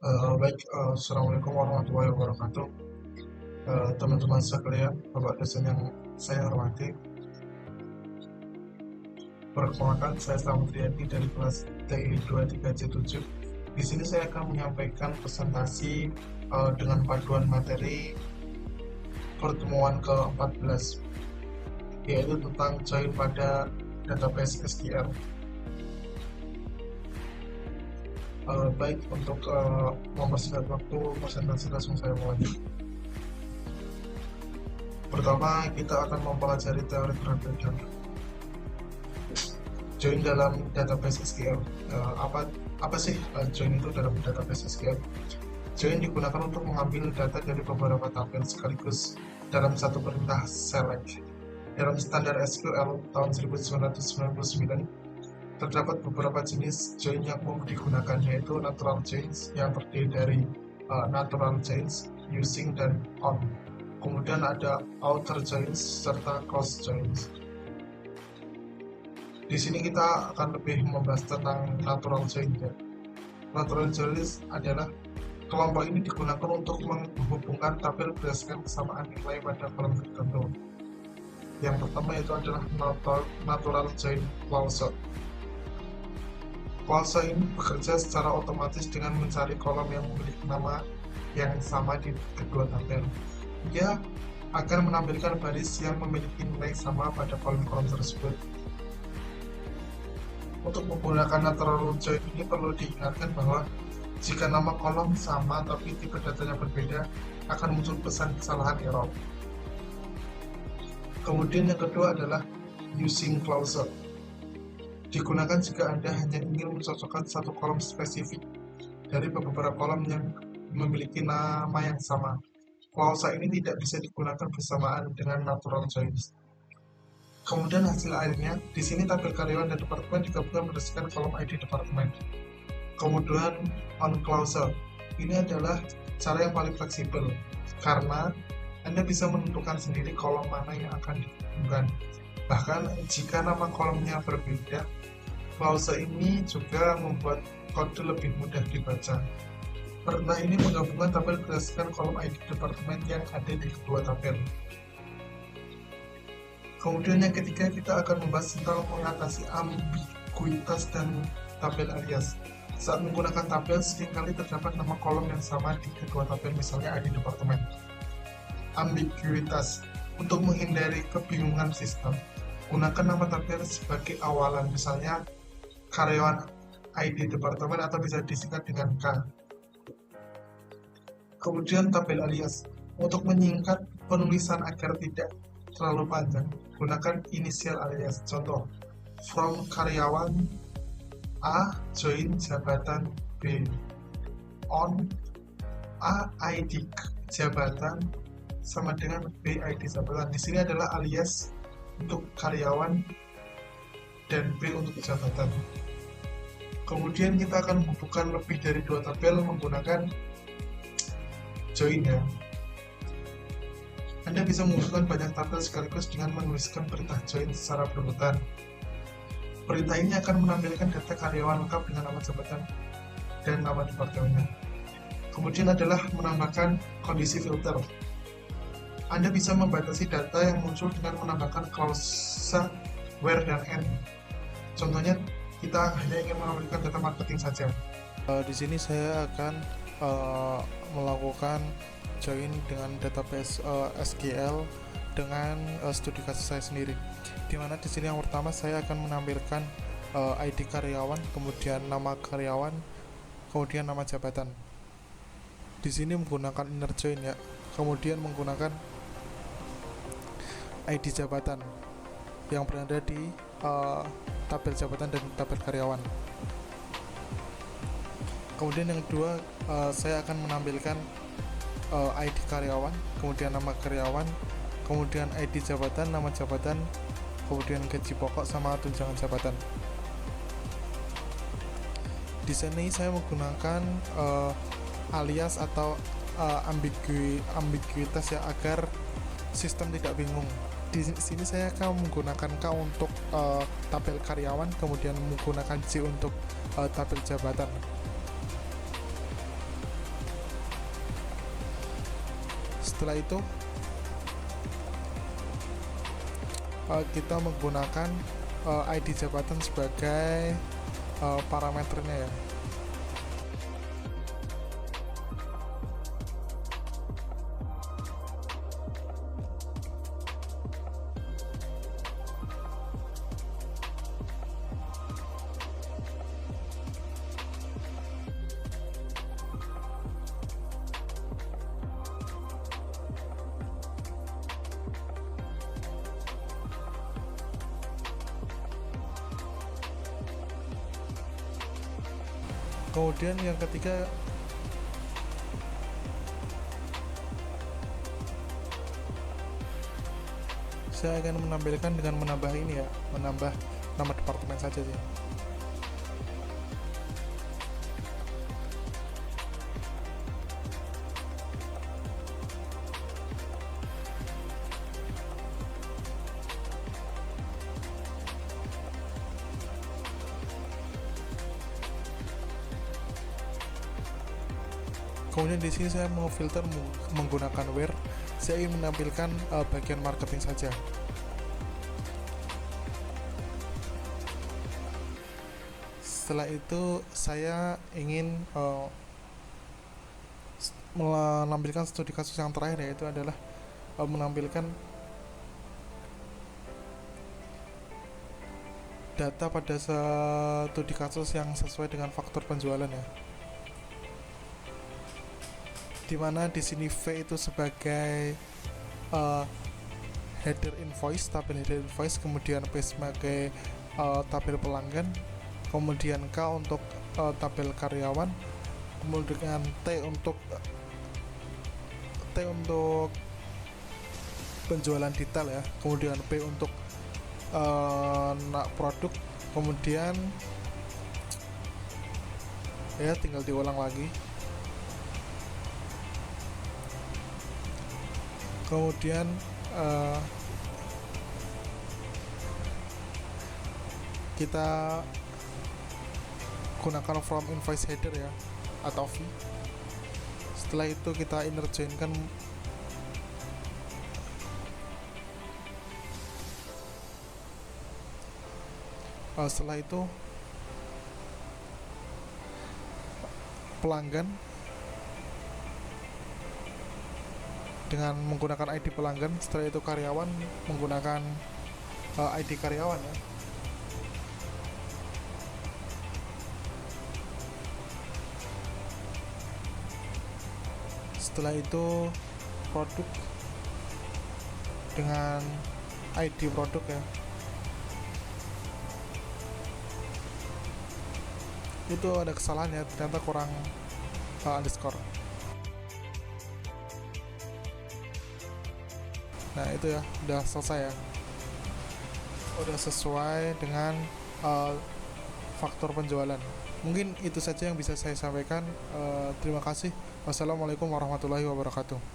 Assalamualaikum warahmatullahi wabarakatuh. Teman-teman sekalian, Bapak dosen yang saya hormati, perkenalkan saya Selamat Riyadi dari kelas TI 23C7. Di sini saya akan menyampaikan presentasi dengan paduan materi pertemuan ke-14, yaitu tentang join pada database SQL. Baik, untuk mempersingkat waktu, presentasi langsung saya mulai. Pertama, kita akan mempelajari teori terlebih dahulu. Join dalam database SQL. Apa sih join itu dalam database SQL? Join digunakan untuk mengambil data dari beberapa tabel sekaligus dalam satu perintah select. Dalam standar SQL tahun 1999, terdapat beberapa jenis join yang umum digunakan, yaitu natural joins yang terdiri dari natural joins, using, dan on. Kemudian ada outer joins serta cross joins. Di sini kita akan lebih membahas tentang natural joins. Natural joins adalah kelompok ini digunakan untuk menghubungkan tabel berdasarkan kesamaan nilai pada kolom tertentu. Yang pertama itu adalah natural join clause. Clause ini bekerja secara otomatis dengan mencari kolom yang memiliki nama yang sama di kedua tabel. Dia akan menampilkan baris yang memiliki nilai sama pada kolom-kolom tersebut. Untuk menggunakan natural join ini perlu diingatkan bahwa jika nama kolom sama tapi tipe datanya berbeda, akan muncul pesan kesalahan error. Kemudian yang kedua adalah using clause. Digunakan jika Anda hanya ingin mencocokkan satu kolom spesifik dari beberapa kolom yang memiliki nama yang sama. Clause ini tidak bisa digunakan bersamaan dengan natural joins. Kemudian hasil akhirnya, di sini tabel karyawan dan departemen digabungkan berdasarkan kolom ID departemen. Kemudian on clause, ini adalah cara yang paling fleksibel karena Anda bisa menentukan sendiri kolom mana yang akan digabungkan. Bahkan jika nama kolomnya berbeda, clause ini juga membuat kode lebih mudah dibaca. Perintah ini menggabungkan tabel berdasarkan kolom ID departemen yang ada di kedua tabel. Kemudian yang ketiga, kita akan membahas tentang mengatasi ambiguitas dan tabel alias. Saat menggunakan tabel, seringkali terdapat nama kolom yang sama di kedua tabel, misalnya ID departemen. Ambiguitas. Untuk menghindari kebingungan sistem, gunakan nama tabel sebagai awalan, misalnya karyawan ID departemen atau bisa disingkat dengan K. Kemudian tabel alias. Untuk menyingkat penulisan agar tidak terlalu panjang, gunakan inisial alias. Contoh, from karyawan A join jabatan B, on A ID jabatan sama dengan B ID jabatan. Di sini adalah alias untuk karyawan dan B untuk jabatan. Kemudian kita akan menghubungkan lebih dari dua tabel menggunakan join ya. Anda bisa menghubungkan banyak tabel sekaligus dengan menuliskan perintah join secara berurutan. Perintah ini akan menampilkan data karyawan lengkap dengan nama jabatan dan nama departemennya. Kemudian adalah menambahkan kondisi filter. Anda bisa membatasi data yang muncul dengan menambahkan clause where dan end. Contohnya, kita hanya ingin menampilkan data marketing saja. Di sini saya akan melakukan join dengan database SQL dengan studi kasus saya sendiri. Dimana di sini yang pertama saya akan menampilkan ID karyawan, kemudian nama karyawan, kemudian nama jabatan. Di sini menggunakan inner join ya. Kemudian menggunakan ID jabatan yang berada di tabel jabatan dan tabel karyawan. Kemudian yang kedua, saya akan menampilkan ID karyawan, kemudian nama karyawan, kemudian ID jabatan, nama jabatan, kemudian gaji pokok sama tunjangan jabatan. Di sini saya menggunakan alias atau ambiguitas ya, agar sistem tidak bingung. Di sini saya akan menggunakan K untuk tabel karyawan, kemudian menggunakan J untuk tabel jabatan. Setelah itu kita menggunakan ID jabatan sebagai parameternya ya. Kemudian yang ketiga, saya akan menampilkan dengan menambah ini ya, menambah nama departemen saja sih. Kemudian di sini saya mau filter menggunakan where. Saya ingin menampilkan bagian marketing saja. Setelah itu saya ingin menampilkan studi kasus yang terakhir, yaitu adalah menampilkan data pada studi kasus yang sesuai dengan faktor penjualan ya. Dimana di sini V itu sebagai header invoice, tabel header invoice, kemudian P sebagai tabel pelanggan, kemudian K untuk tabel karyawan, kemudian T untuk penjualan detail ya, kemudian P untuk produk, kemudian ya tinggal diulang lagi. Kemudian kita gunakan from invoice header ya, atau V. Setelah itu kita interjoinkan setelah itu pelanggan dengan menggunakan ID pelanggan. Setelah itu karyawan menggunakan ID karyawan ya. Setelah itu produk dengan ID produk ya. Itu ada kesalahan ya, ternyata kurang underscore. Nah itu ya, udah selesai ya, udah sesuai dengan faktor penjualan. Mungkin itu saja yang bisa saya sampaikan. Terima kasih. Wassalamualaikum warahmatullahi wabarakatuh.